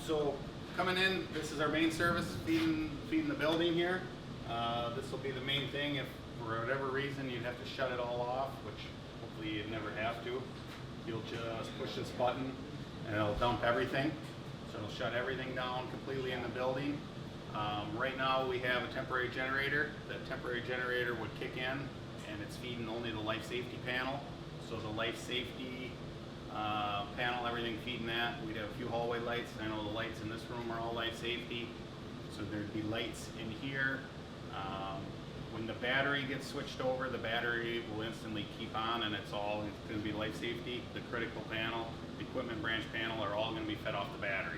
So coming in, this is our main service, feeding the building here. This will be the main thing. If for whatever reason you'd have to shut it all off, which hopefully you'd never have to, you'll just push this button and it'll dump everything. So it'll shut everything down completely in the building. Right now we have a temporary generator. That temporary generator would kick in and it's feeding only the life safety panel. So the life safety panel, everything feeding that. We'd have a few hallway lights. I know the lights in this room are all life safety. So there'd be lights in here. When the battery gets switched over, the battery will instantly keep on and it's going to be life safety. The critical panel, the equipment branch panel are all going to be fed off the battery.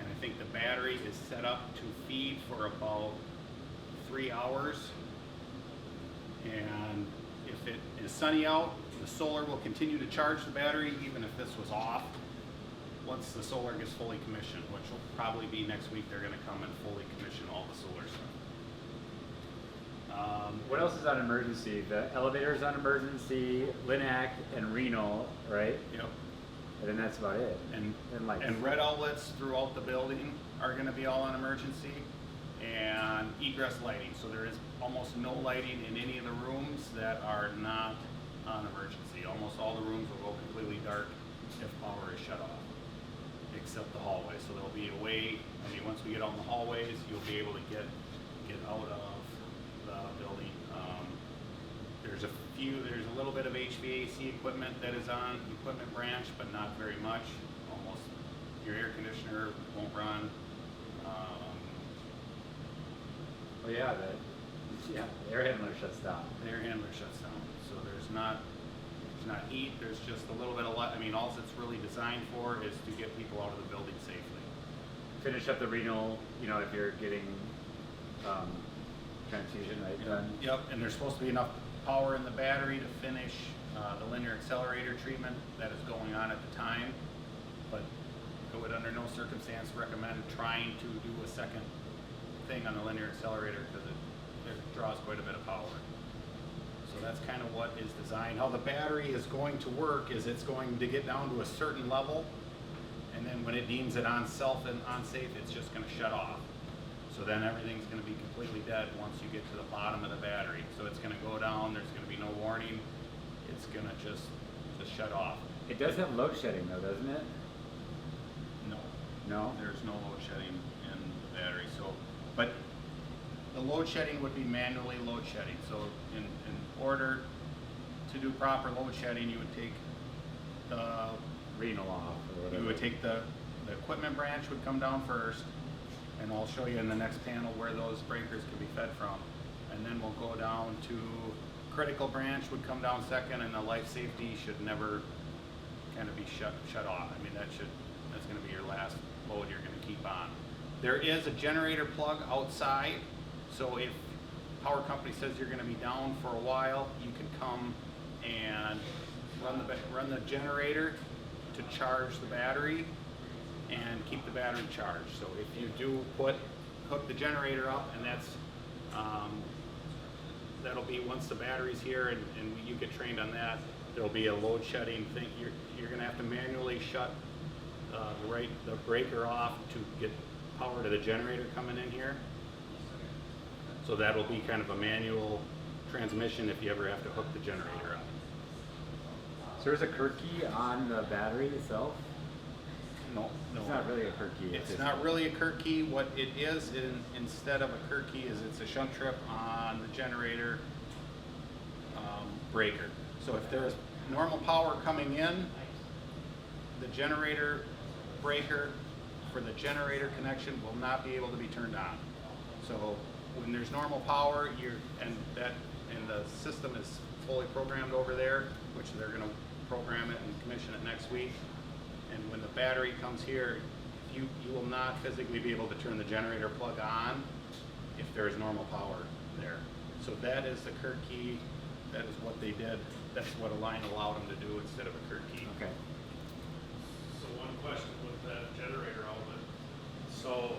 And I think the battery is set up to feed for about 3 hours. And if it is sunny out, the solar will continue to charge the battery even if this was off. Once the solar gets fully commissioned, which will probably be next week, they're going to come and fully commission all the solar stuff. What else is on emergency? The elevator's on emergency, Linac and renal, right? Yep. And then that's about it. And lights. And red outlets throughout the building are going to be all on emergency, and egress lighting. So there is almost no lighting in any of the rooms that are not on emergency. Almost all the rooms will go completely dark if power is shut off, except the hallway. So there'll be a way. I mean, once we get out in the hallways, you'll be able to get out of the building. There's a little bit of HVAC equipment that is on equipment branch, but not very much. Almost your air conditioner won't run. Oh yeah, the air handler shuts down. The air handler shuts down. So there's not heat. There's just a little bit of light. I mean, all it's really designed for is to get people out of the building safely. Finish up the renal, if you're getting transfusion, right? Done. Yep, and there's supposed to be enough power in the battery to finish the linear accelerator treatment that is going on at the time, but I would under no circumstance recommend trying to do a second thing on the linear accelerator because it draws quite a bit of power. So that's kind of what is designed. How the battery is going to work is it's going to get down to a certain level, and then when it deems it unsafe, it's just going to shut off. So then everything's going to be completely dead once you get to the bottom of the battery. So it's going to go down, there's going to be no warning, it's going to just shut off. It does have load shedding though, doesn't it? No. No? There's no load shedding in the battery. So, but the load shedding would be manually load shedding. So in order to do proper load shedding, you would take the renal off or whatever. You would take the equipment branch would come down first, and I'll show you in the next panel where those breakers can be fed from. And then we'll go down to critical branch would come down second, and the life safety should never kind of be shut off. I mean, that's going to be your last load you're going to keep on. There is a generator plug outside, so if power company says you're going to be down for a while, you can come and run the generator to charge the battery and keep the battery charged. So if you do hook the generator up, and that'll be once the battery's here and you get trained on that, there'll be a load shedding thing. You're going to have to manually shut the breaker off to get power to the generator coming in here. So that'll be kind of a manual transmission if you ever have to hook the generator up. So there's a Kurt key on the battery itself? No. It's not really a Kurt key. It's not really a Kurt key. What it is, instead of a Kurt key, is it's a shunt trip on the generator breaker. So if there's normal power coming in, the generator breaker for the generator connection will not be able to be turned on. So when there's normal power, and the system is fully programmed over there, which they're going to program it and commission it next week. And when the battery comes here, you will not physically be able to turn the generator plug on if there is normal power there. So that is the Kurt key. That is what they did. That's what Align allowed them to do instead of a Kurt key. Okay. So one question with that generator outlet. So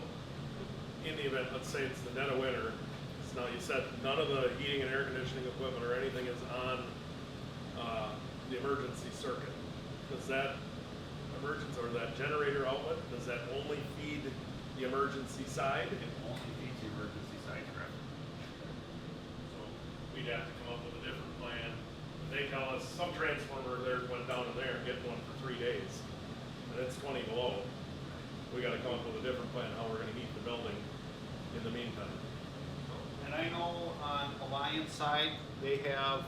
in the event, let's say it's the dead of winter, now you said none of the heating and air conditioning equipment or anything is on the emergency circuit. Does that emergency, or that generator outlet, does that only feed the emergency side? It only feeds the emergency side, correct? So we'd have to come up with a different plan. They tell us some transformer there went down in there and get one for 3 days, and it's 20 below. We gotta come up with a different plan, how we're gonna heat the building in the meantime. And I know on Alliance side, they have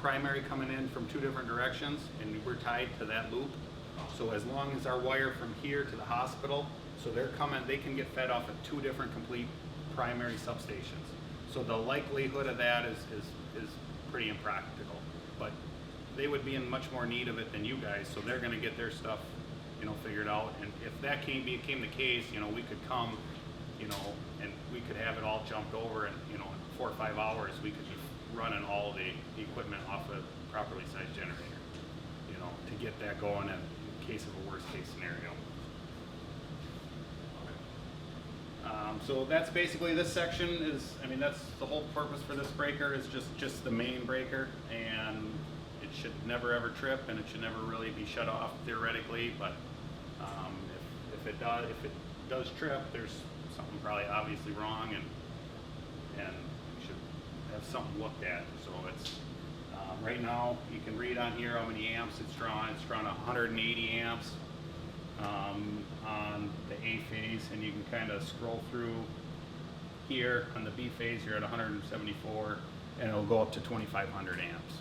primary coming in from 2 different directions, and we're tied to that loop. So as long as our wire from here to the hospital, so they can get fed off of 2 different complete primary substations. So the likelihood of that is pretty impractical. But they would be in much more need of it than you guys, so they're gonna get their stuff, figured out. And if that became the case, we could come, and we could have it all jumped over, and in 4 or 5 hours, we could be running all the equipment off a properly sized generator, to get that going in case of a worst case scenario. So that's basically this section is, that's the whole purpose for this breaker is just the main breaker, and it should never ever trip, and it should never really be shut off theoretically, but if it does trip, there's something probably obviously wrong, and we should have something looked at. So it's right now you can read on here how many amps it's drawn. It's drawn 180 amps on the A phase, and you can kind of scroll through here on the B phase. You're at 174, and it'll go up to 2,500 amps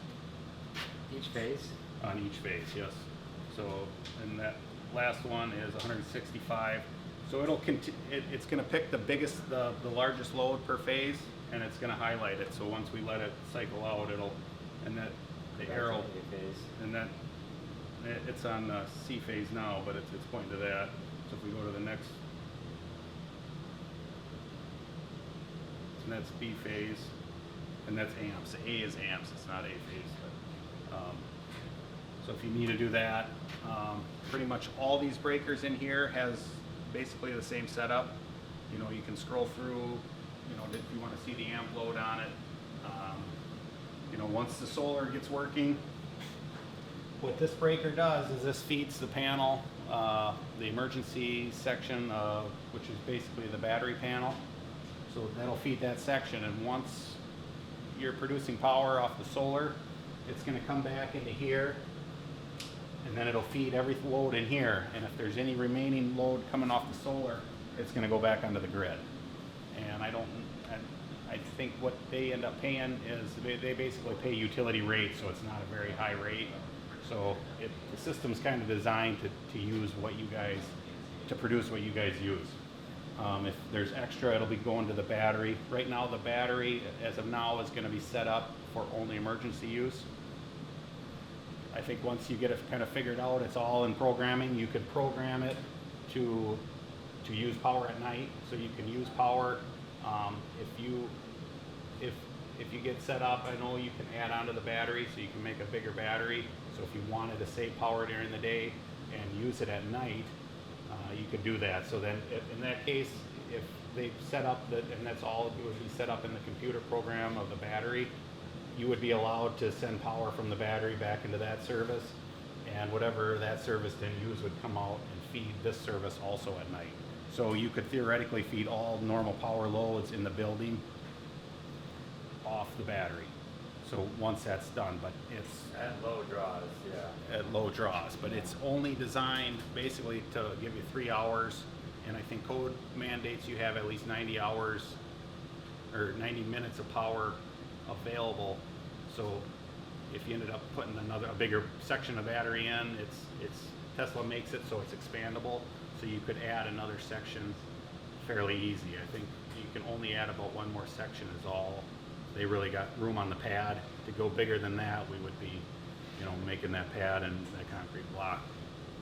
Each phase? on each phase. Yes. So and that last one is 165. So it's going to pick the largest load per phase, and it's going to highlight it. So once we let it cycle out, the arrow, A phase. and that it's on C phase now, but it's pointing to that. So if we go to the next, and that's B phase, and that's amps. A is amps. It's not A phase. But, so if you need to do that, pretty much all these breakers in here has basically the same setup. You can scroll through, if you want to see the amp load on it. Once the solar gets working, what this breaker does is this feeds the panel, the emergency section, which is basically the battery panel. So that'll feed that section, and once you're producing power off the solar, it's going to come back into here, and then it'll feed every load in here. And if there's any remaining load coming off the solar, it's going to go back onto the grid. And I think what they end up paying is they basically pay utility rate, so it's not a very high rate. So the system's kind of designed to use to produce what you guys use. If there's extra, it'll be going to the battery. Right now, the battery, as of now, is going to be set up for only emergency use. I think once you get it kind of figured out, it's all in programming. You could program it to use power at night, so you can use power. If you get set up, I know you can add onto the battery, so you can make a bigger battery. So if you wanted to save power during the day and use it at night, you could do that. So then, in that case, if they set up and that's all it would be set up in the computer program of the battery, you would be allowed to send power from the battery back into that service, and whatever that service then used would come out and feed this service also at night. So you could theoretically feed all normal power loads in the building off the battery. So once that's done, but it's At low draws, yeah. at low draws, but it's only designed basically to give you 3 hours, and I think code mandates you have at least 90 hours or 90 minutes of power available. So if you ended up putting a bigger section of battery in, Tesla makes it so it's expandable, so you could add another section fairly easy. I think you can only add about one more section is all. They really got room on the pad. To go bigger than that, we would be, making that pad and that concrete block,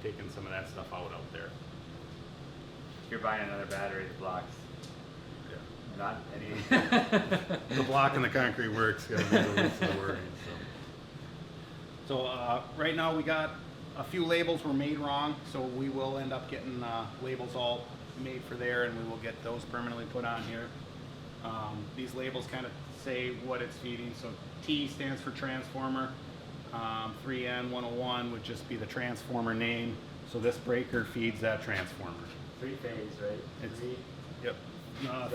taking some of that stuff out there. You're buying another battery, the blocks. Not any. The block and the concrete works. Yeah, the rest of the wording, so right now we got a few labels were made wrong, so we will end up getting labels all made for there, and we will get those permanently put on here. These labels kind of say what it's feeding. So T stands for transformer. 3N101 would just be the transformer name. So this breaker feeds that transformer. Three-phase, right? It's- Three. Yep.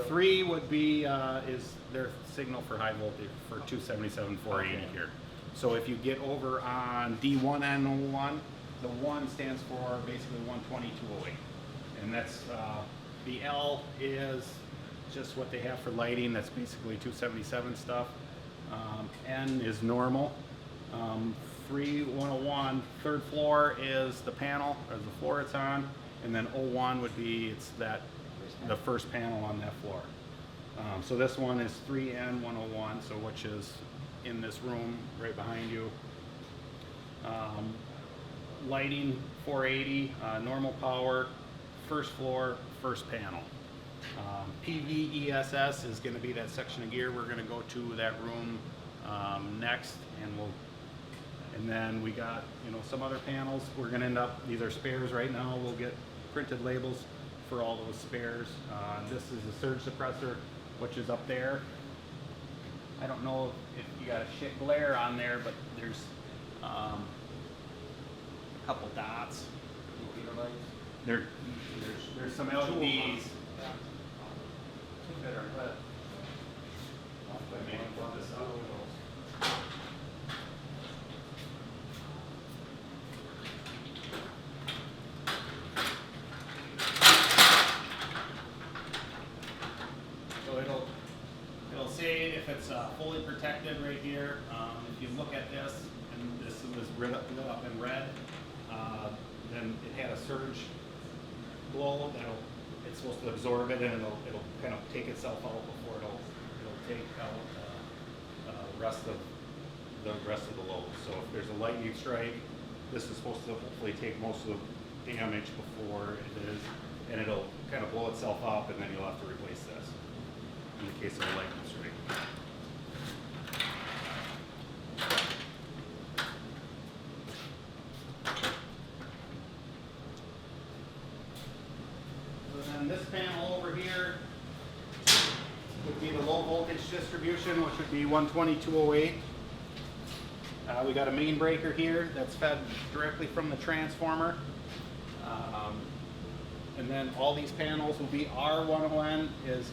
3 would be is their signal for high voltage for 277 480 Okay. here. So if you get over on D1N01, the 1 stands for basically 120 208. And that's the L is just what they have for lighting. That's basically 277 stuff. N is normal. 3101, third floor is the panel or the floor it's on, and then 01 would be the first panel on that floor. So this one is 3N101, so which is in this room right behind you. Lighting 480, normal power, first floor, first panel. PVESS is going to be that section of gear. We're going to go to that room next, and then we got some other panels. We're going to end up, these are spares right now. We'll get printed labels for all those spares. This is a surge suppressor, which is up there. I don't know if you got a shit glare on there, but there's a couple dots. There's some LEDs. So it'll say if it's fully protected right here. If you look at this, and this was lit up in red, then it had a surge glow it's supposed to absorb it, and it'll kind of take itself out before it'll take out the rest of the load. So if there's a lightning strike, this is supposed to hopefully take most of the damage before it is, and it'll kind of blow itself up, and then you'll have to replace this in the case of a lightning strike. And this panel over here would be the low voltage distribution, which would be 120 208. We got a main breaker here that's fed directly from the transformer. And then all these panels will be R10N is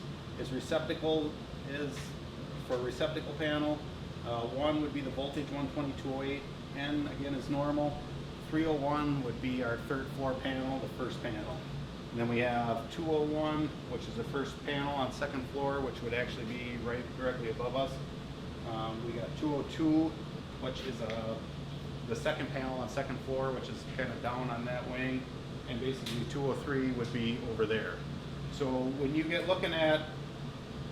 receptacle is for receptacle panel. 1 would be the voltage 120 208. N again is normal. 301 would be our third floor panel, the first panel. And then we have 201, which is the first panel on second floor, which would actually be right directly above us. We got 202, which is the second panel on second floor, which is kind of down on that wing. And basically 203 would be over there. So when you get looking at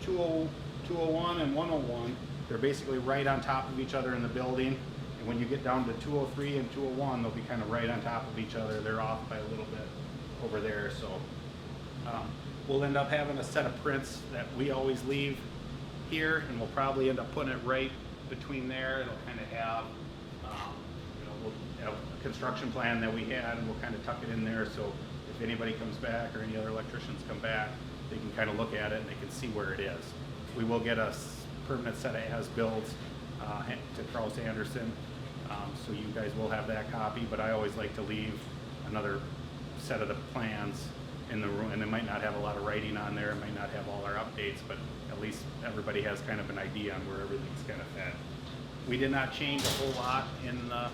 201 and 101, they're basically right on top of each other in the building. And when you get down to 203 and 201, they'll be kind of right on top of each other. They're off by a little bit over there. So we'll end up having a set of prints that we always leave here, and we'll probably end up putting it right between there. It'll kind of have, we'll have a construction plan that we had, and we'll kind of tuck it in there. So if anybody comes back or any other electricians come back, they can kind of look at it and they can see where it is. We will get a permanent set of as-builds to Kraus Anderson, so you guys will have that copy. But I always like to leave another set of the plans in the room, and it might not have a lot of writing on there, it might not have all our updates, but at least everybody has kind of an idea on where everything's kind of fed. We did not change a whole lot in the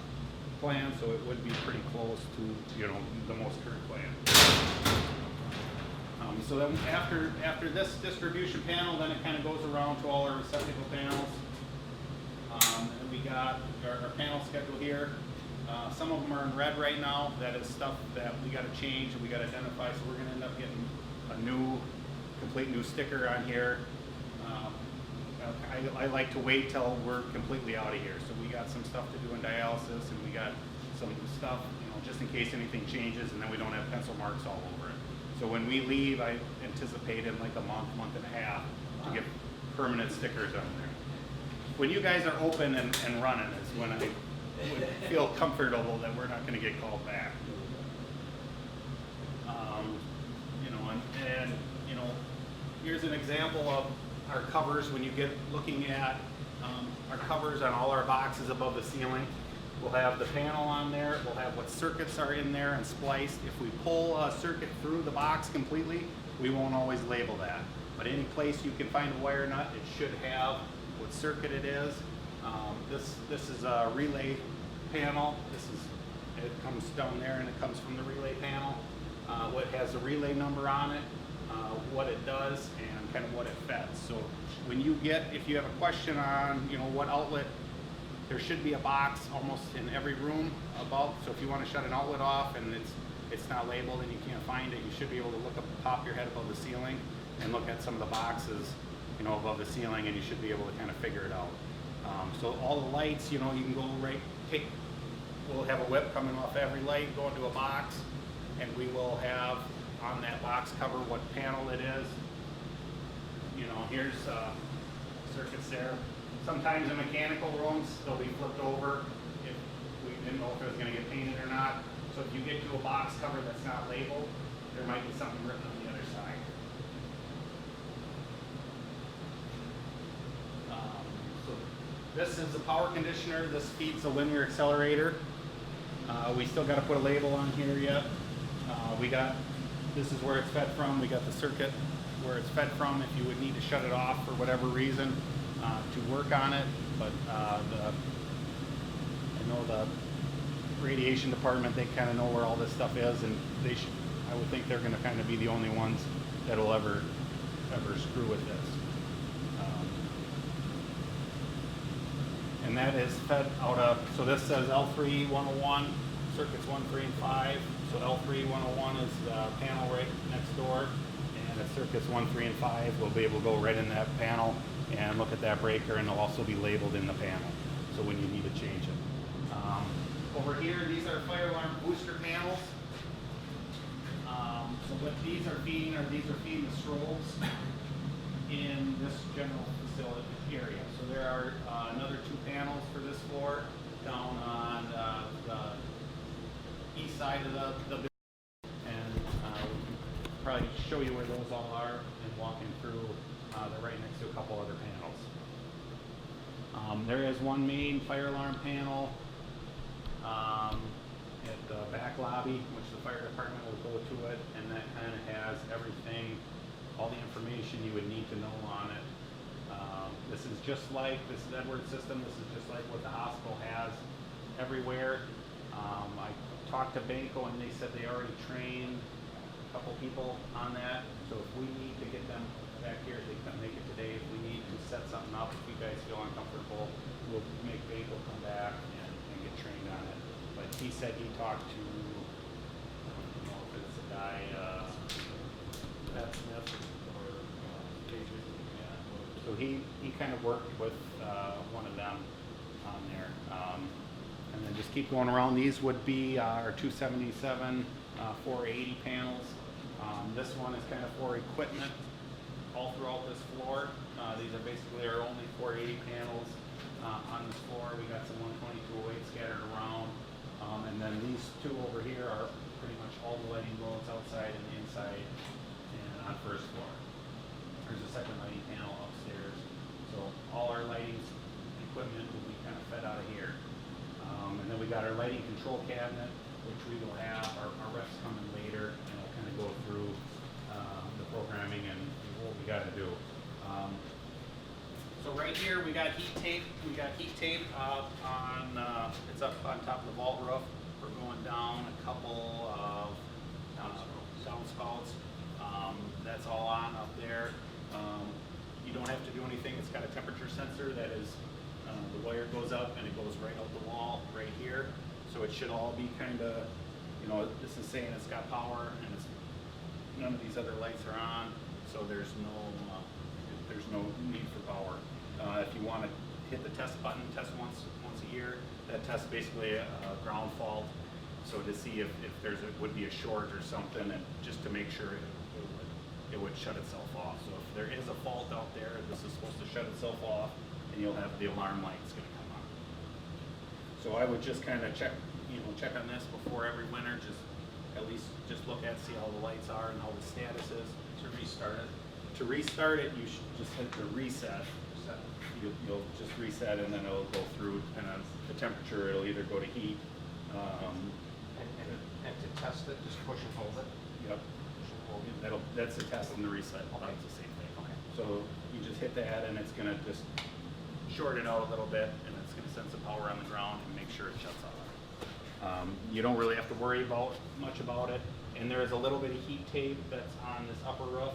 plan, so it would be pretty close to the most current plan. So then after this distribution panel, then it kind of goes around to all our receptacle panels. And we got our panel schedule here. Some of them are in red right now. That is stuff that we got to change and we got to identify. So we're going to end up getting a complete new sticker on here. I like to wait till we're completely out of here. So we got some stuff to do in dialysis, and we got some stuff, just in case anything changes, and then we don't have pencil marks all over it. So when we leave, I anticipate in like a month and a half to get permanent stickers on there. When you guys are open and running is when I would feel comfortable that we're not going to get called back. And here's an example of our covers. When you get looking at our covers on all our boxes above the ceiling, we'll have the panel on there, we'll have what circuits are in there and spliced. If we pull a circuit through the box completely, we won't always label that. But any place you can find a wire nut, it should have what circuit it is. This is a relay panel. It comes down there and it comes from the relay panel. What has a relay number on it, what it does, and kind of what it feds. So when you if you have a question on, what outlet, there should be a box almost in every room about. So if you want to shut an outlet off and it's not labeled and you can't find it, you should be able to look up, pop your head above the ceiling and look at some of the boxes, above the ceiling, and you should be able to kind of figure it out. So all the lights, you can go we'll have a whip coming off every light, go into a box, and we will have on that box cover what panel it is. Here's circuits there. Sometimes in mechanical rooms, they'll be flipped over if we didn't know if it was going to get painted or not. So if you get to a box cover that's not labeled, there might be something written on the other side. So this is a power conditioner. This feeds a linear accelerator. We still got to put a label on here yet. This is where it's fed from. We got the circuit where it's fed from if you would need to shut it off for whatever reason to work on it. But I know the radiation department, they kind of know where all this stuff is, and I would think they're going to kind of be the only ones that will ever screw with this. And that is fed out of, so this says L3 101, circuits 1, 3, and 5. So L3 101 is the panel right next door, and at circuits 1, 3, and 5, we'll be able to go right in that panel and look at that breaker, and it'll also be labeled in the panel, so when you need to change it. Over here, these are fire alarm booster panels. So what these are feeding the strobes in this general facility area. So there are another 2 panels for this floor down on the east side of the building, and we can probably show you where those all are and walking through. They're right next to a couple other panels. There is one main fire alarm panel at the back lobby, which the fire department will go to it, and that kind of has everything, all the information you would need to know on it. This is Edwards system. This is just like what the hospital has everywhere. I talked to Banco, and they said they already trained a couple people on that. So if we need to get them back here, they can make it today. If we need to set something up, if you guys feel uncomfortable, we'll make Banco come back and get trained on it. But he said he talked to, I don't know if it's a guy, Pat Smith or KJ. Yeah. So he kind of worked with one of them on there. And then just keep going around. These would be our 277 480 panels. This one is kind of for equipment all throughout this floor. These are basically our only 480 panels on this floor. We got some 12208 scattered around. And then these 2 over here are pretty much all the lighting bulbs outside and inside and on first floor. There's a second lighting panel upstairs. So all our lighting equipment will be kind of fed out of here. And then we got our lighting control cabinet, which we will have our refs coming later, and we'll kind of go through the programming and what we got to do. So right here we got heat tape. We got heat tape it's up on top of the vault roof. We're going down a couple of downspouts. That's all on up there. You don't have to do anything. It's got a temperature sensor that is, the wire goes up and it goes right out the wall right here. So it should all be kind of, this is saying it's got power, and none of these other lights are on. So there's no need for power. If you want to hit the test button, test once a year, that tests basically a ground fault. So to see if would be a short or something, and just to make sure it would shut itself off. So if there is a fault out there, this is supposed to shut itself off, and you'll have the alarm lights going to come on. So I would just kind of check on this before every winter, at least look at, see how the lights are and how the status is. To restart it. To restart it, you should just hit the reset. reset. You'll just reset and then it'll go through, and on the temperature, it'll either go to heat. And to test it, just push and hold it. Yep. Push and hold it. That's the test and the reset. That's the same thing. Okay. So you just hit that and it's gonna just short it out a little bit and it's gonna send some power on the ground and make sure it shuts off. You don't really have to worry much about it. And there is a little bit of heat tape that's on this upper roof,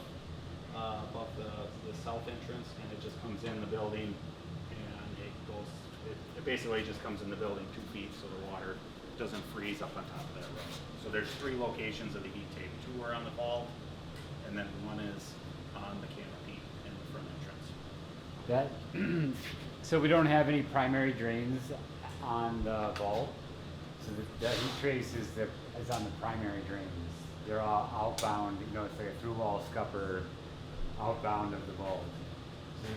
above the south entrance, and it just comes in the building and it basically just comes in the building 2 feet so the water doesn't freeze up on top of that roof. So there's 3 locations of the heat tape. 2 are on the vault and then 1 is on the canopy in the front entrance. That, so we don't have any primary drains on the vault. So that heat trace is on the primary drains. They're all outbound, you know, it's like a through wall scupper outbound of the vault. So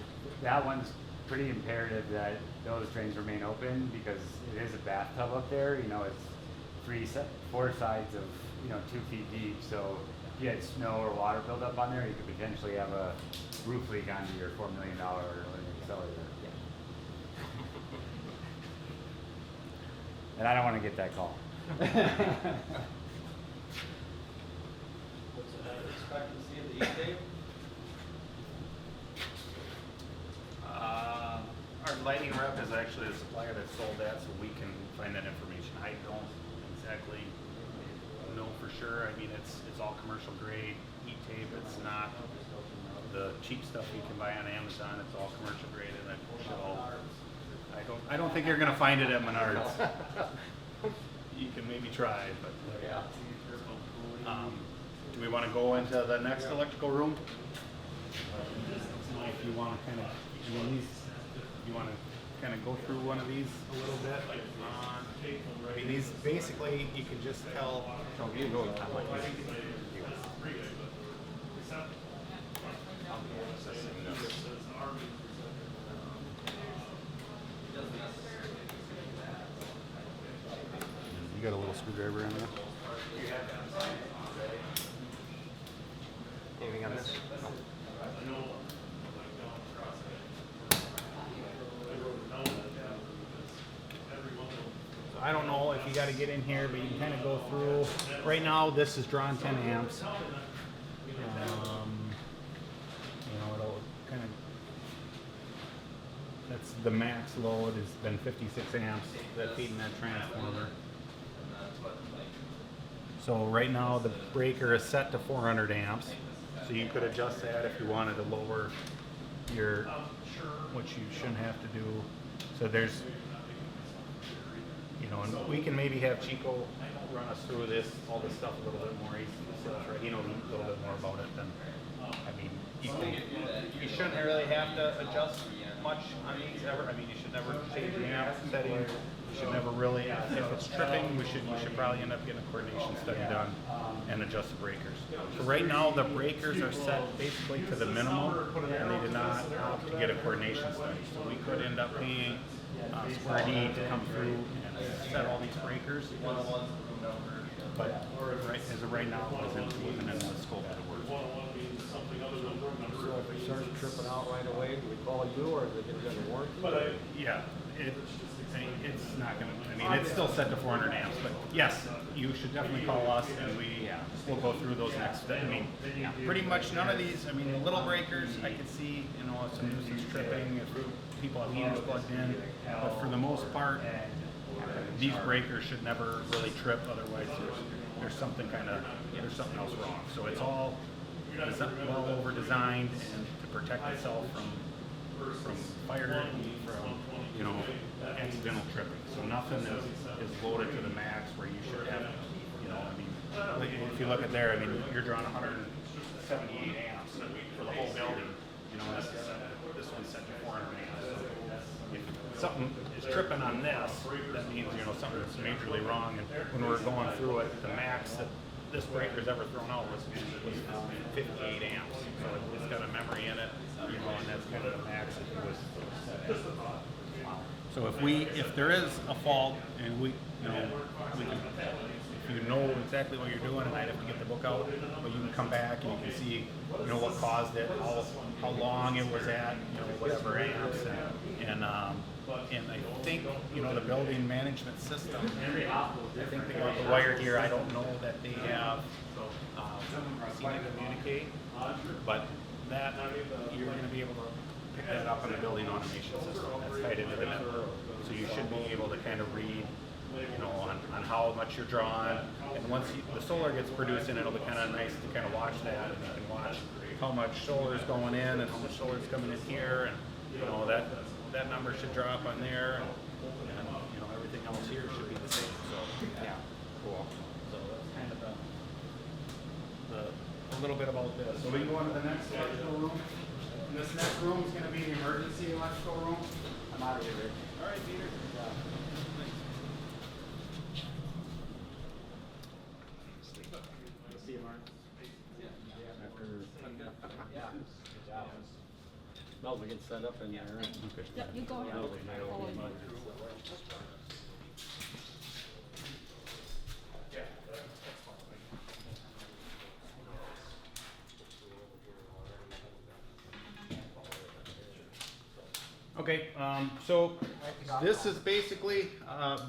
that one's pretty imperative that those drains remain open because it is a bathtub up there. You know, it's 4 sides of, you know, 2 feet deep. So if you had snow or water buildup on there, you could potentially have a roof leak onto your $4 million cellular. And I don't want to get that call. What's the expectancy of the heat tape? Our lighting rep is actually a supplier that sold that, so we can find that information. I don't exactly know for sure. I mean, it's all commercial grade heat tape. It's not the cheap stuff you can buy on Amazon. It's all commercial grade, and I don't think you're gonna find it at Menards. You can maybe try, but. Do we want to go into the next electrical room? If you want to kind of, you want to kind of go through one of these a little bit. I mean, these basically you can just tell. So you go on like this. You got a little screwdriver in there. Anything on this? No. I don't know if you got to get in here, but you can kind of go through. Right now, this is drawing 10 amps. You know, it'll kind of. That's the max load has been 56 amps that feeding that transformer. So right now the breaker is set to 400 amps. So you could adjust that if you wanted to lower your, which you shouldn't have to do. So there's, you know, and we can maybe have Chico run us through this, all this stuff a little bit more. He knows a little bit more about it than, I mean, you shouldn't really have to adjust much on these ever. I mean, you should never change the amp setting. You should never really, if it's tripping, you should probably end up getting a coordination study done and adjust the breakers. So right now, the breakers are set basically to the minimum, and they did not opt to get a coordination study. So we could end up paying Square D to come through and set all these breakers. But as of right now, it wasn't in the scope of the work. So if it starts tripping out right away, do we call you or is it gonna be under warranty? Yeah, it's not gonna, I mean, it's still set to 400 amps, but yes, you should definitely call us and we'll go through those next, I mean, pretty much none of these, I mean, the little breakers, I could see, you know, some nuisance tripping if people have heaters plugged in, but for the most part, these breakers should never really trip, otherwise there's something there's something else wrong. So it's all well over designed and to protect itself from fire, from, you know, accidental tripping. So nothing is loaded to the max where you should have, you know, I mean, if you look at there, I mean, you're drawing 178 amps for the whole building. You know, this one's set to 400 amps. So if something is tripping on this, that means, you know, something's majorly wrong. And when we're going through it, the max that this breaker's ever thrown out was 58 amps. So it's got a memory in it, you know, and that's kind of the max that it was set at. So if there is a fault and we can, if you know exactly what you're doing, and I'd have to get the book out, but you can come back and you can see, you know, what caused it, how long it was at, you know, whatever amps, and I think, you know, the building management system, I think they got the wire here. I don't know that they have seen it communicate, but that, you're gonna be able to pick that up in the building automation system. That's tied into the network. So you should be able to kind of read, you know, on how much you're drawing. And once the solar gets produced in, it'll be kind of nice to kind of watch that, and you can watch how much solar is going in and how much solar is coming in here, and you know that number should drop on there, and you know everything else here should be the same. So yeah, cool. So that's kind of a little bit about this. So we can go on to the next electrical room. And this next room is going to be the emergency electrical room. I'm out of here, Rick. All right, Peter. See you, Mark. No, we can set up in there. Yep, you go ahead. Follow me. Okay, so this is basically,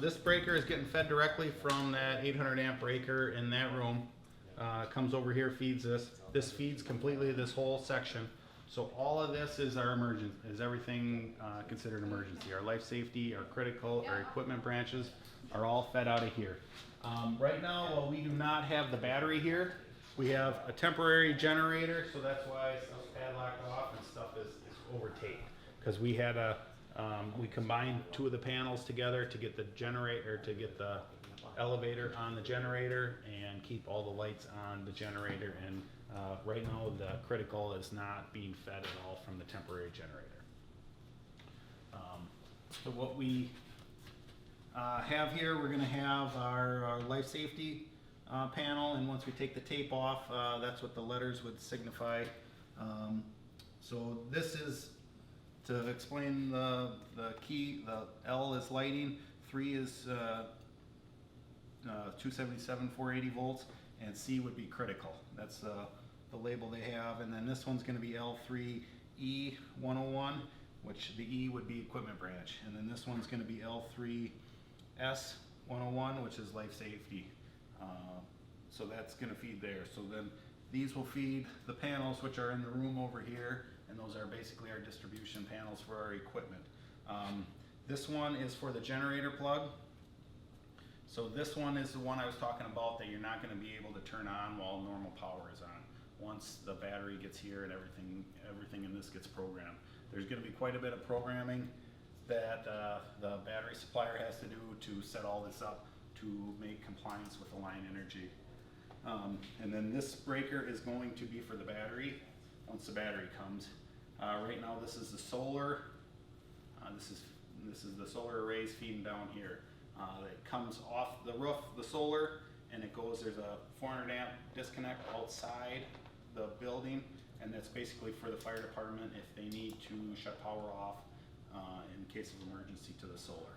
this breaker is getting fed directly from that 800 amp breaker in that room. Comes over here, feeds this. This feeds completely this whole section. So all of this is our is everything considered emergency. Our life safety, our critical, our equipment branches are all fed out of here. Right now, while we do not have the battery here, we have a temporary generator, so that's why stuff's padlocked off and stuff is over tape. Because we had we combined two of the panels together to get the generator, to get the elevator on the generator and keep all the lights on the generator. And right now the critical is not being fed at all from the temporary generator. So what we have here, we're gonna have our life safety panel, and once we take the tape off, that's what the letters would signify. So this is, to explain the key, the L is lighting, 3 is 277 480 volts, and C would be critical. That's the label they have. And then this one's going to be L3E101, which the E would be equipment branch. And then this one's going to be L3S101, which is life safety. So that's going to feed there. So then these will feed the panels, which are in the room over here, and those are basically our distribution panels for our equipment. This one is for the generator plug. So this one is the one I was talking about that you're not going to be able to turn on while normal power is on. Once the battery gets here and everything in this gets programmed. There's going to be quite a bit of programming that the battery supplier has to do to set all this up to make compliance with the line energy. And then this breaker is going to be for the battery once the battery comes. Right now this is the solar. This is the solar arrays feeding down here. It comes off the roof, the solar, and it goes, there's a 400 amp disconnect outside the building, and that's basically for the fire department if they need to shut power off in case of emergency to the solar.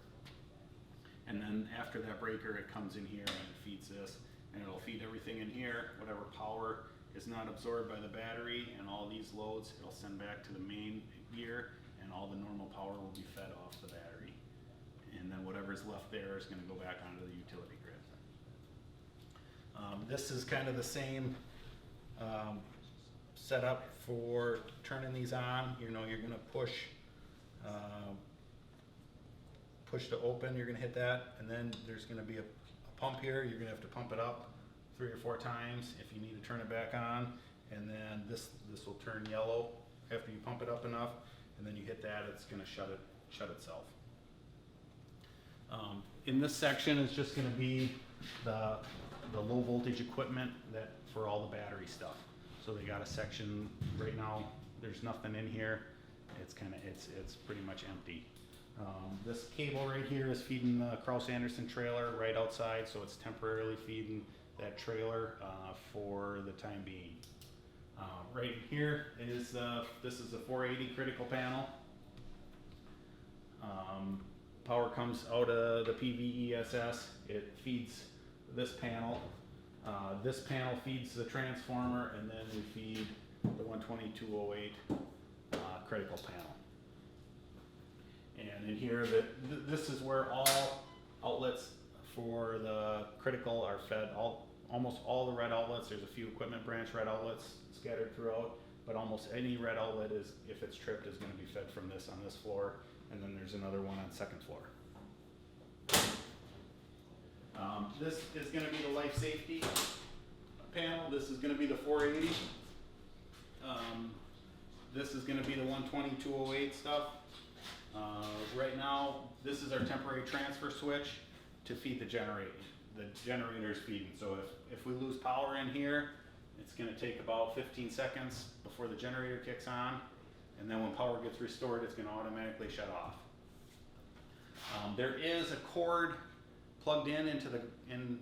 And then after that breaker, it comes in here and it feeds this, and it'll feed everything in here. Whatever power is not absorbed by the battery and all these loads, it'll send back to the main gear, and all the normal power will be fed off the battery. And then whatever's left there is going to go back onto the utility grid. This is kind of the same setup for turning these on. You know, you're going to push to open, you're going to hit that, and then there's going to be a pump here. You're going to have to pump it up 3 or 4 times if you need to turn it back on, and then this will turn yellow after you pump it up enough, and then you hit that, it's going to shut itself. In this section is just going to be the low voltage equipment that for all the battery stuff. So they got a section right now. There's nothing in here. It's pretty much empty. This cable right here is feeding the Kraus Anderson trailer right outside, so it's temporarily feeding that trailer for the time being. Right here is this is a 480 critical panel. Power comes out of the PVESS. It feeds this panel, This panel feeds the transformer, and then we feed the 12208 critical panel. And in here, this is where all outlets for the critical are fed. Almost all the red outlets, there's a few equipment branch red outlets scattered throughout, but almost any red outlet is, if it's tripped, is gonna be fed from this on this floor, and then there's another one on second floor. This is gonna be the life safety panel. This is gonna be the 480. This is gonna be the 12208 stuff. Right now, this is our temporary transfer switch to feed the generator. The generator's feeding. So if we lose power in here, it's gonna take about 15 seconds before the generator kicks on. And then when power gets restored, it's gonna automatically shut off. There is a cord plugged into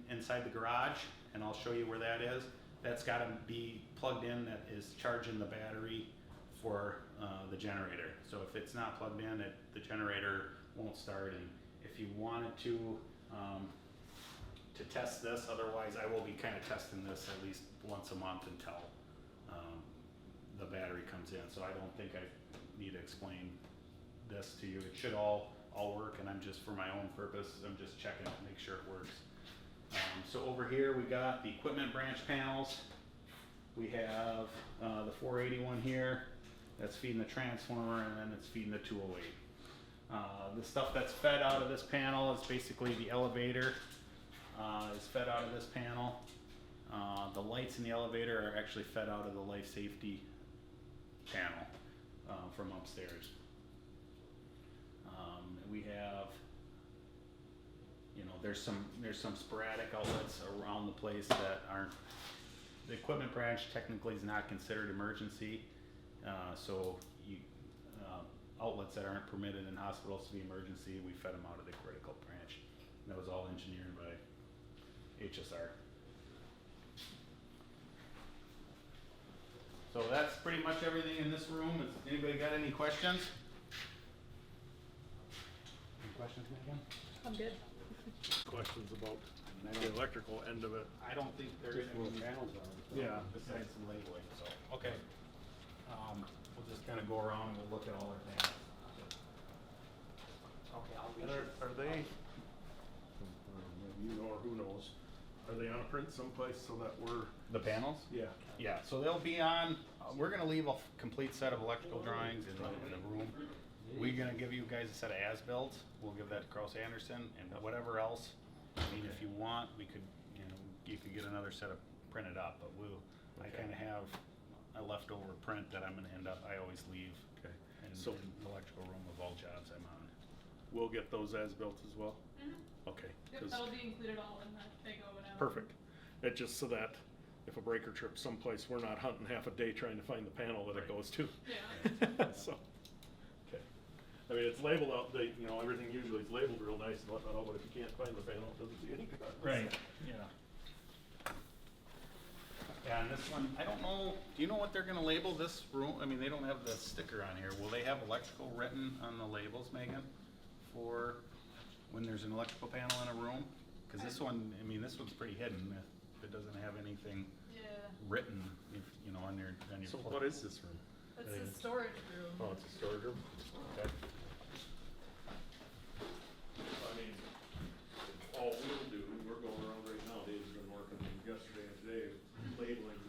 inside the garage, and I'll show you where that is. That's gotta be plugged in, that is charging the battery for the generator. So if it's not plugged in, the generator won't start. And if you wanted to test this, otherwise I will be kind of testing this at least once a month until the battery comes in. So I don't think I need to explain this to you. It should all work, and I'm just, for my own purpose, I'm just checking to make sure it works. So over here we got the equipment branch panels. We have the 481 here, that's feeding the transformer, and then it's feeding the 208. The stuff that's fed out of this panel is basically the elevator is fed out of this panel. The lights in the elevator are actually fed out of the life safety panel from upstairs. We have, there's some sporadic outlets around the place that aren't. The equipment branch technically is not considered emergency, so outlets that aren't permitted in hospitals to be emergency, we fed them out of the critical branch. And that was all engineered by HSR. So that's pretty much everything in this room. Has anybody got any questions? Any questions, Megan? I'm good. Questions about the electrical end of it? I don't think there's any panels on. Yeah. Besides some labeling, so, okay. We'll just kind of go around and we'll look at all our panels. Okay, I'll And are they, you know, or who knows, are they on a print someplace so that we're, The panels? yeah. Yeah, so they'll be on, we're gonna leave a complete set of electrical drawings in the room. We're gonna give you guys a set of as-built. We'll give that to Kraus Anderson, and whatever else. I mean, if you want, we could, you could get another set of printed up, but I kinda have a leftover print that I'm gonna end up, I always leave Okay. in So the electrical room of all jobs I'm on. we'll get those as built as well? Mm-hmm. Okay. Yep, 'Cause- that'll be included all in that big O and M. Perfect. It just so that if a breaker trips someplace, we're not hunting half a day trying to find the panel that it goes to. Yeah. So, okay. I mean, it's labeled out, everything usually is labeled real nice and whatnot, but if you can't find the panel, it doesn't do any good. Yeah. Yeah, and this one, I don't know, do you know what they're gonna label this room? I mean, they don't have the sticker on here. Will they have electrical written on the labels, Megan? For when there's an electrical panel in a room? Cause this one, I mean, this one's pretty hidden. If it doesn't have anything Yeah, written, on your. So what is this room? that's the storage room. Oh, it's a storage room? Okay. I mean, all we'll do, we're going around right now, Dave's been working yesterday and today, labeling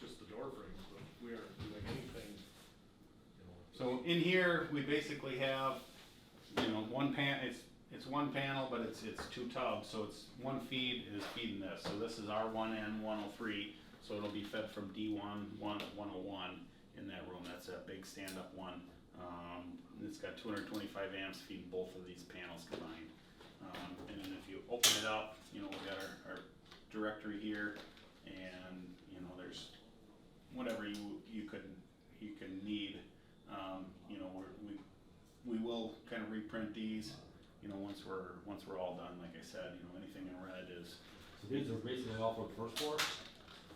just the door frames, but we aren't doing anything, So in here, we basically have, it's one panel, but it's two tubs, so it's one feed is feeding this. So this is R1N 103, so it'll be fed from D1 101 in that room. That's a big stand-up one. It's got 225 amps feeding both of these panels combined. And then if you open it up, we got our directory here, and there's whatever you can need. We will kind of reprint these, once we're all done. Like I said, anything in red is. So these are basically all for the first floor?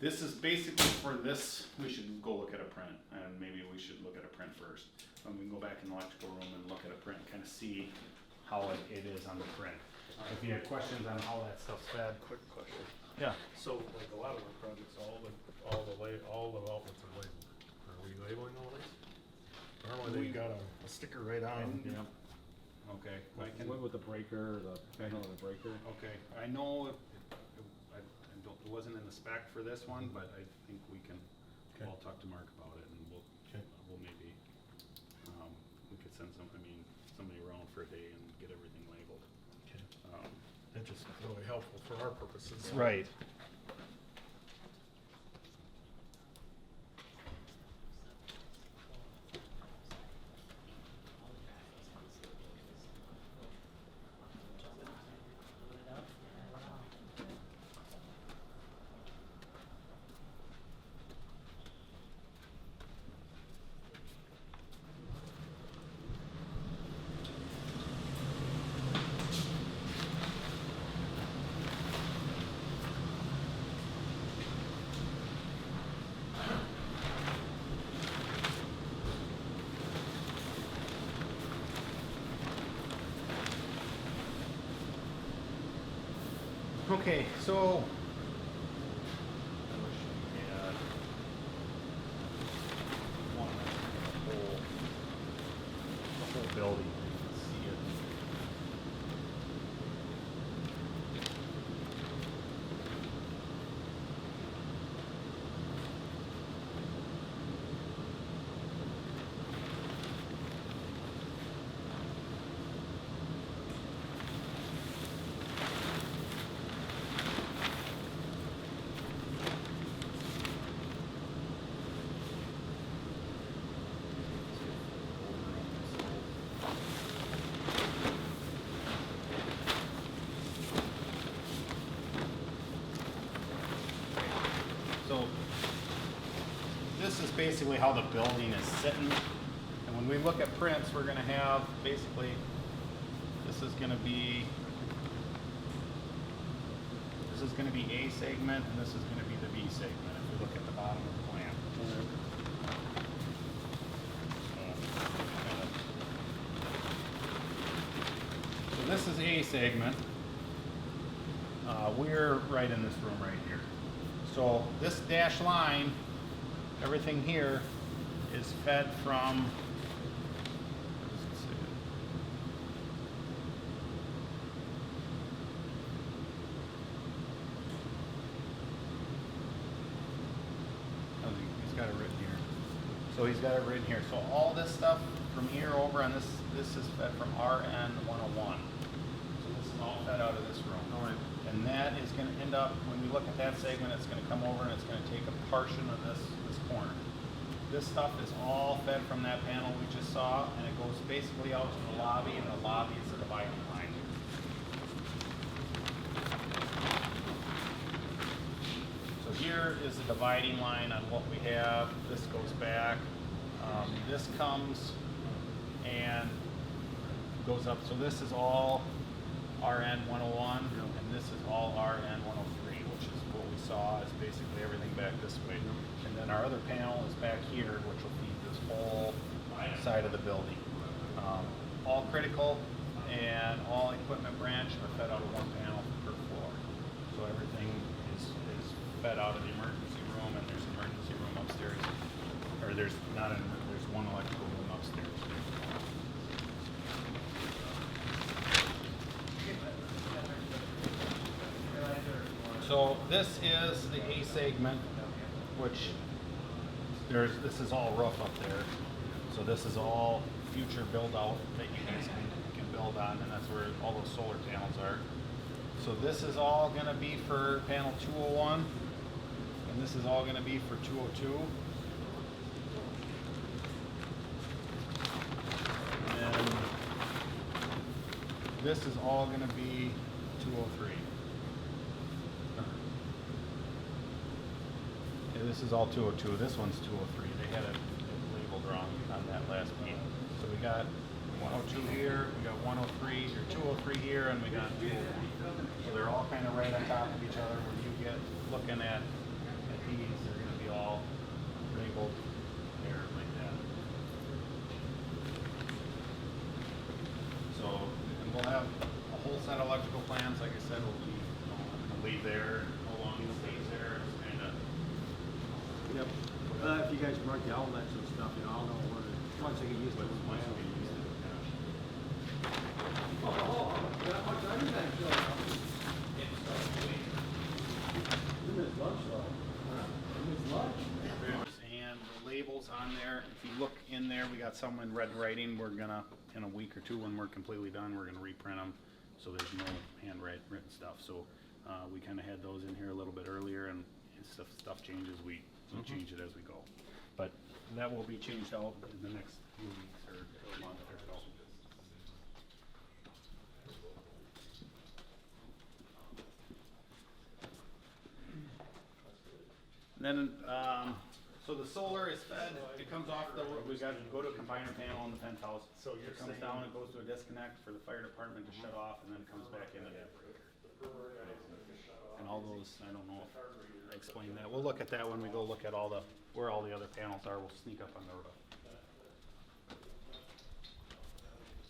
This is basically for this. We should go look at a print, and maybe we should look at a print first. We can go back in the electrical room and look at a print, and kind of see how it is on the print. If you have questions on how that stuff's fed. quick question. Yeah. So like a lot of our projects, all the outlets are labeled. Are we labeling all these? Normally they got a sticker right on them. Yeah. Okay, I can, What with the breaker, the panel of the breaker? okay, I know it wasn't in the spec for this one, but I think we can, Okay. I'll talk to Mark about it and Okay. we'll maybe, we could send somebody around for a day and get everything labeled. Okay. Um, That's just really helpful for our purposes. Right. Okay, so. I wish we had one of the whole building, you can see it. So this is basically how the building is sitting. And when we look at prints, we're gonna have basically, this is gonna be A segment and this is gonna be the B segment if we look at the bottom of the plan. So this is A segment. We're right in this room right here. So this dashed line, everything here is fed from, let's see. Oh, he's got it written here. So he's got it written here. So all this stuff from here over on this is fed from RN 101. So this is all fed out of this room. All right. And that is gonna end up, when we look at that segment, it's gonna come over and it's gonna take a portion of this corner. This stuff is all fed from that panel we just saw, and it goes basically out to the lobby, and the lobby is the dividing line. So here is the dividing line on what we have. This goes back. This comes and goes up. So this is all RN 101, and this is all RN 103, which is what we saw is basically everything back this way. And then our other panel is back here, which will feed this whole side of the building. All critical and all equipment branch are fed out of one panel per floor. So everything is fed out of the emergency room, and there's an emergency room upstairs. Or there's not an, there's one electrical room upstairs. So this is the A segment, which this is all roof up there. So this is all future build out that you guys can build on, and that's where all those solar panels are. So this is all gonna be for panel 201, and this is all gonna be for 202. And this is all gonna be 203. Yeah, this is all 202. This one's 203. They had it labeled wrong on that last page. So we got 102 here, we got 103 or 203 here, and we got 203. So they're all kind of right on top of each other. When you get looking at these, they're going to be all labeled there like that. So, and we'll have a whole set of electrical plans. Like I said, we'll be, I'm going to leave there. Hold on. if you guys mark the outlets and stuff, you know, I'll know what it, once I get used to it. And the labels on there, if you look in there, we got some in red writing. We're gonna, in a week or two, when we're completely done, we're gonna reprint them. So there's no handwritten stuff. So, we kinda had those in here a little bit earlier, and if stuff changes, we change it as we go. But that will be changed out in the next few weeks or a month or so. And then, so the solar is fed, it comes off the, we got to go to a combiner panel in the penthouse. So you're It comes saying- down, it goes to a disconnect for the fire department to shut off, and then it comes back into that breaker. And all those, I don't know if I explained that, we'll look at that when we go look at all the, where all the other panels are, we'll sneak up on the roof.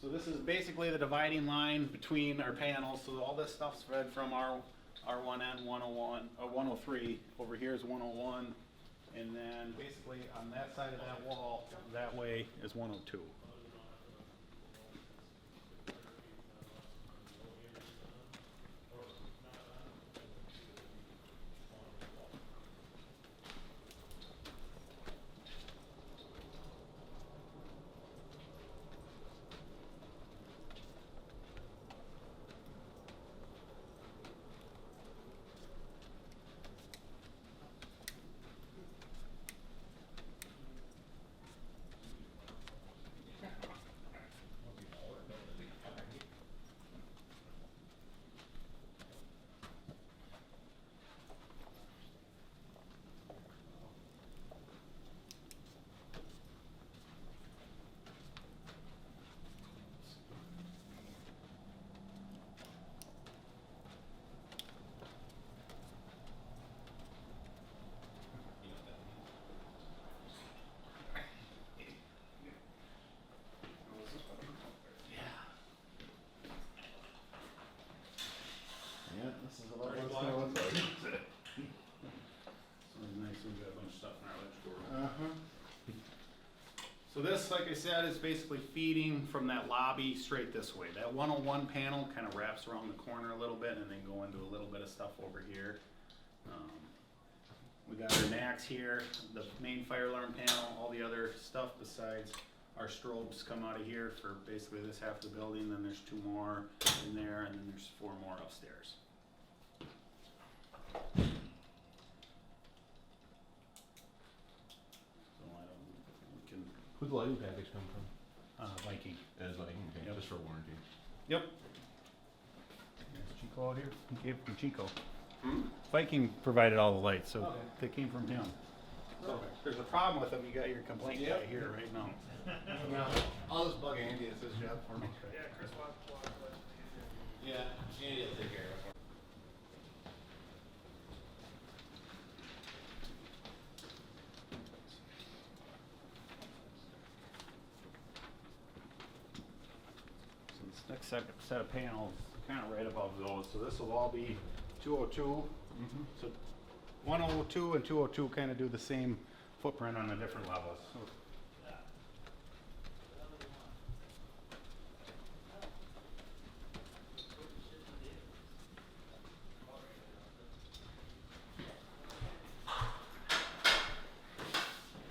So this is basically the dividing line between our panels, so all this stuff's fed from our R1N 101, 103, over here is 101, and then basically on that side of that wall, that way is 102. Yeah, this is about what it's gonna look like. So it's nice, we've got a bunch of stuff in our electrical room. Uh-huh. So this, like I said, is basically feeding from that lobby straight this way. That 101 panel kind of wraps around the corner a little bit and then go into a little bit of stuff over here. We got our NACs here, the main fire alarm panel, all the other stuff besides our strobes come out of here for basically this half of the building. Then there's 2 more in there, and then there's 4 more upstairs. So I don't, we can, Who'd the lighting package come from? Viking. As lighting, okay, Yep. just for warranty. Yep. There's Chico out here. He came from Chico. Viking provided all the lights, so they came from him. So if there's a problem with them, you got your complaint guy here right now. No, I'll just bug Andy, it's his job for me. Yeah, Chris wants to walk, but Yeah, Andy will take care of it. So this next set of panels, kind of right above those, so this will all be 202. So 102 and 202 kind of do the same footprint on the different levels. So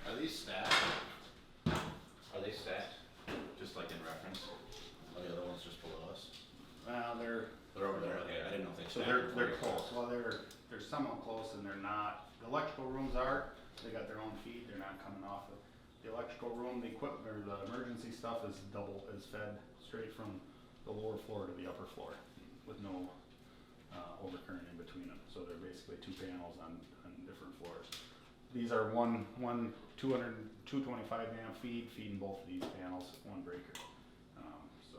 Are these stacked? Are they stacked? Just like in reference? Are the other ones just below us? they're They're over there, okay, I didn't know if they So stacked. they're close, well, they're somewhat close and they're not, the electrical rooms are, they got their own feed, they're not coming off of. The electrical room, the equipment, or the emergency stuff is fed straight from the lower floor to the upper floor with no, overcurrent in between them, so they're basically 2 panels on different floors. These are 225 amp feed, feeding both of these panels, 1 breaker. So,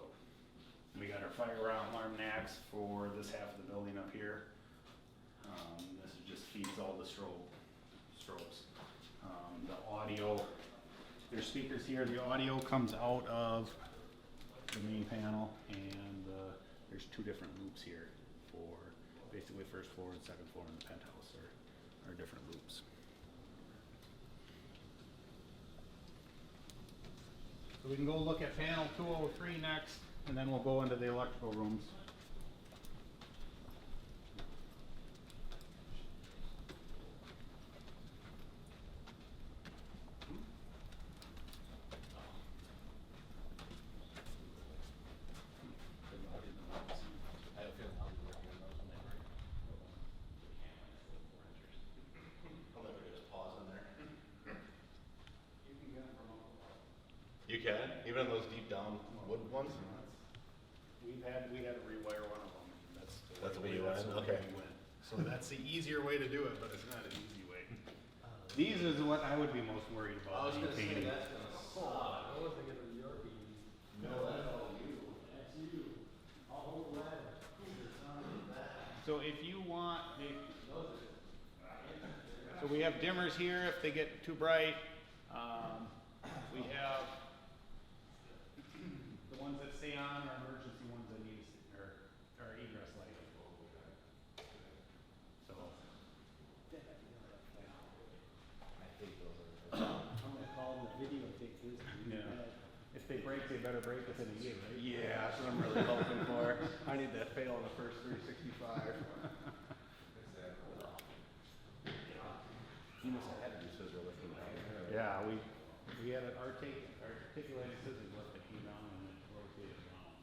we got our fire alarm NACs for this half of the building up here. This just feeds all the strobes. The audio, there's speakers here, the audio comes out of the main panel, and there's 2 different loops here for basically first floor and second floor in the penthouse are different loops. So we can go look at panel 203 next, and then we'll go into the electrical rooms. I have a feeling I'll be working on those when they break. I'll never get a pause in there. You can, even on those deep down wood ones? We had to rewire one of them. That's the way you that's went, the way okay. we went. So that's the easier way to do it, but it's not an easy way. These is what I would be most worried about maintaining. gonna suck. I wasn't gonna be your baby. So if you want, so we have dimmers here if they get too bright. We have the ones that stay on are emergency ones that need, or egress lighting. So. I'm gonna call them the videotape this. Yeah. If they break, they better break within a year, right? Yeah, that's what I'm really hoping for. I need that fail in the first 365. You must have had to do scissor lifting down there. Yeah, we had an articulated scissors lift that came down and it rotated down.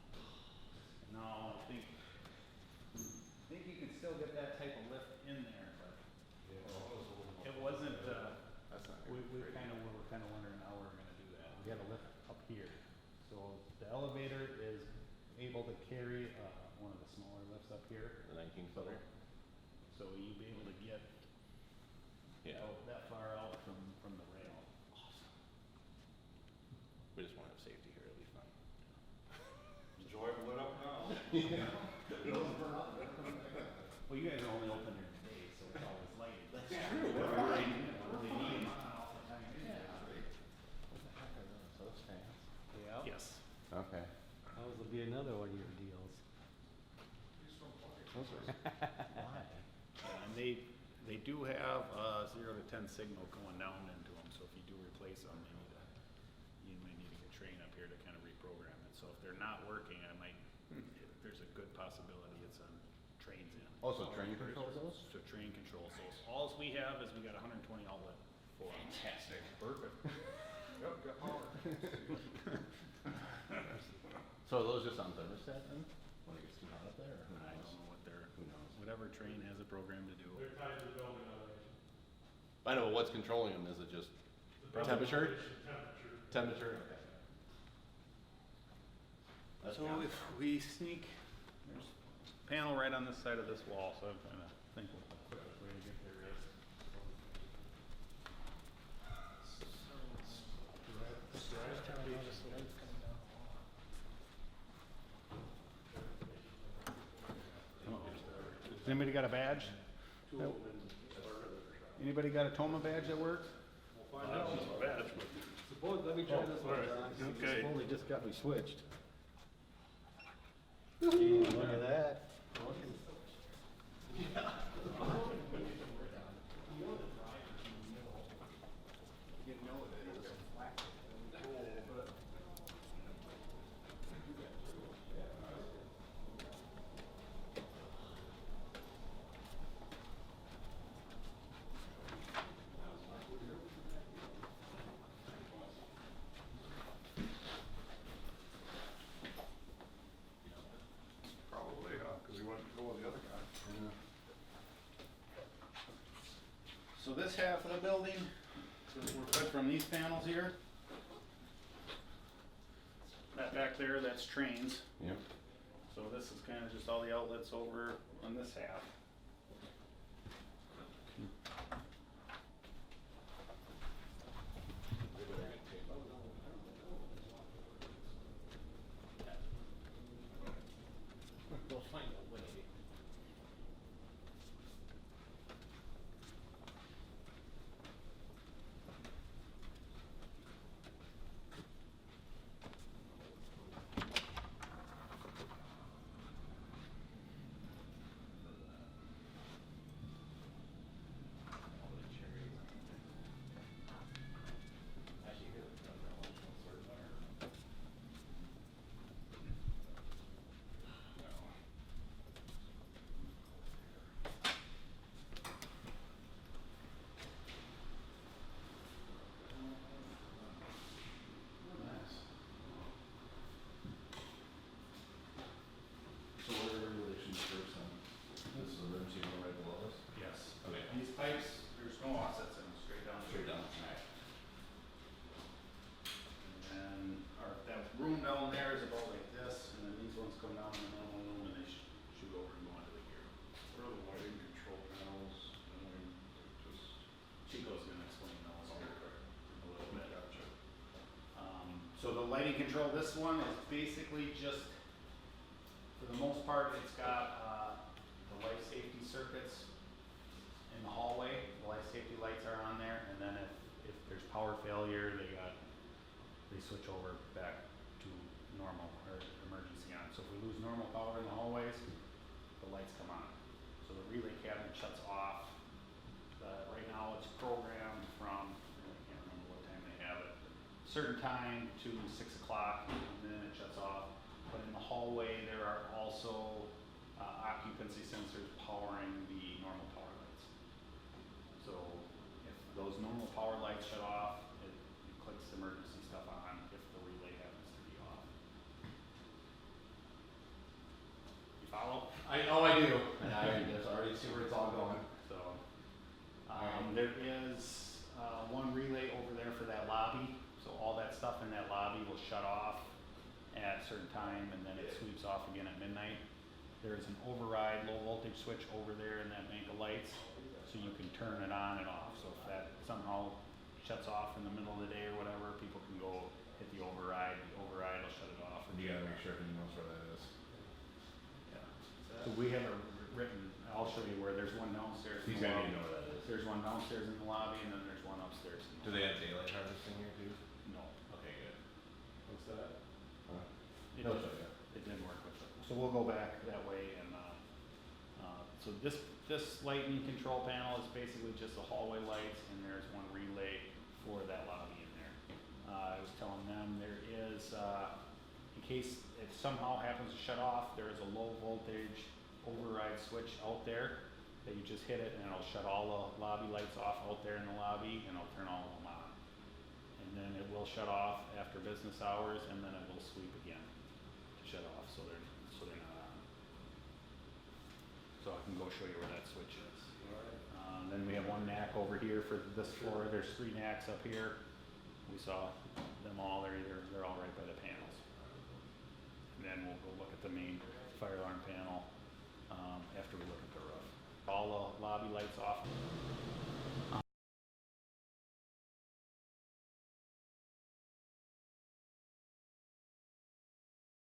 And now I think you can still get that type of lift in there, but it wasn't, That's not we good. were kind of wondering how we were gonna do that. We had a lift up here. So the elevator is able to carry, one of the smaller lifts up here. The 19 footer? So you'd be able to get that far out from the rail. We just want to have safety here, it'll be fun. Enjoy it lit up now. Well, you guys are only open during the day, so it's always lighted. That's true. Really need them on all the time. What the heck are those? Those fans? Yeah. Yes. Okay. Those will be another one of your deals. Those are, why? And they do have a 0 to 10 signal going down into them, so if you do replace them, you may need to get Train up here to kind of reprogram it. So if they're not working, there's a good possibility it's on Train's end. Oh, so Train controls those? So Train controls those. Alls we have is we got 120 outlet for them. Fantastic. Perfect. Yep, got power. So are those just on thermostat then? When it gets too hot up there? Or who I don't knows? know what Who knows? whatever Train has a program to do. They're tied to the building elevation. I know, but what's controlling them? Is it just The building temperature? elevation, Temperature. Temperature? Okay. That's So John. if we sneak, there's a panel right on this side of this wall, so I'm trying to think what the quickest way to get there is. Has anybody got a badge? Anybody got a Toma badge that works? Suppose, let me try this one, John. Okay. Only just got me switched. Gee, look at that. Probably, cause he went to go with the other guy. So this half of the building, we're put from these panels here. That back there, that's Trains. Yep. So this is kind of just all the outlets over on this half. We'll find a way. pipes, there's no offsets in them, straight down. Straight down, alright. And then, that room down there is about like this, and then these ones come down in the normal room and they shoot over and go into the gear. What are the lighting control panels, and then just, Chico's gonna explain those here in a little bit. gotcha. So the lighting control, this one is basically just, for the most part, it's got, the life safety circuits in the hallway. The life safety lights are on there, and then if there's power failure, they switch over back to normal or emergency on. So if we lose normal power in the hallways, the lights come on. So the relay cabinet shuts off. Right now it's programmed from, I can't remember what time they have it, certain time to 6 o'clock, and then it shuts off. But in the hallway, there are also occupancy sensors powering the normal power lights. So if those normal power lights shut off, it clicks the emergency stuff on if the relay happens to be off. You follow? I do. And I just already see where it's all going. So, there is, one relay over there for that lobby, so all that stuff in that lobby will shut off at a certain time, and then it sweeps off again at midnight. There is an override low voltage switch over there in that bank of lights, so you can turn it on and off, so if that somehow shuts off in the middle of the day or whatever, people can go hit the override will shut it off. You gotta make sure he knows where that is. Yeah. So we have it written, I'll show you where, there's one downstairs. in He's the gonna lobby. need to know where that is. There's one downstairs in the lobby, and then there's one upstairs. in the Do they have daylight harvesting here too? No. Okay, good. What's that? Huh? It He'll didn't- show you. It didn't work with it. So we'll go back that way and, so this lighting control panel is basically just the hallway lights, and there's one relay for that lobby in there. I was telling them there is, in case it somehow happens to shut off, there is a low voltage override switch out there that you just hit it and it'll shut all the lobby lights off out there in the lobby, and it'll turn all of them on. And then it will shut off after business hours, and then it will sweep again to shut off, so they're not on. So I can go show you where that switch is. Then we have one NAC over here for this floor, there's 3 NACs up here. We saw them all, they're all right by the panels. And then we'll go look at the main fire alarm panel, after we look at the roof. All the lobby lights off,